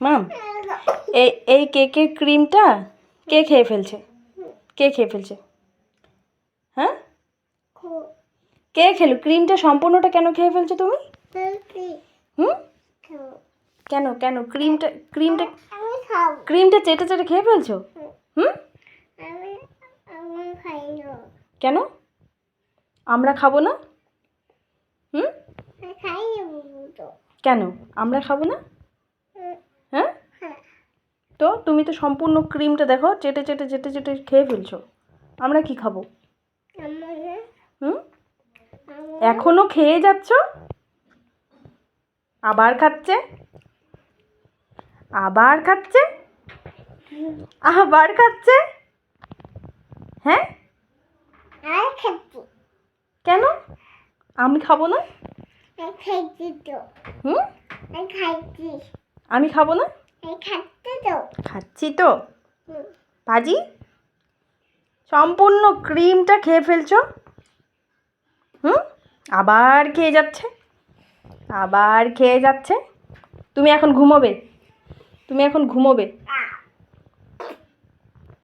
মাম, এই কেকের ক্রিমটা কে খেয়ে ফেলছে? কে খেয়ে ফেলছে? হ্যাঁ, কে খেলো? ক্রিমটা সম্পূর্ণটা কেন খেয়ে ফেলছো তুমি? হুম, কেন কেন ক্রিমটা ক্রিমটা ক্রিমটা চেটে চেটে খেয়ে ফেলছো? হুম, কেন আমরা খাবো না? হুম, কেন আমরা খাবো না? হ্যাঁ, তো তুমি তো সম্পূর্ণ ক্রিমটা দেখো চেটে চেটে চেটে চেটে খেয়ে ফেলছো। আমরা কি খাবো? হুম, এখনো খেয়ে যাচ্ছ? আবার খাচ্ছে, আবার খাচ্ছে, আবার খাচ্ছে। হ্যাঁ, কেন আমি খাবো না? হুম, আমি খাবো না? খাচ্ছি তো। পাজি, সম্পূর্ণ ক্রিমটা খেয়ে ফেলছো। হুম, আবার খেয়ে যাচ্ছে, আবার খেয়ে যাচ্ছে। তুমি এখন ঘুমোবে, তুমি এখন ঘুমোবে।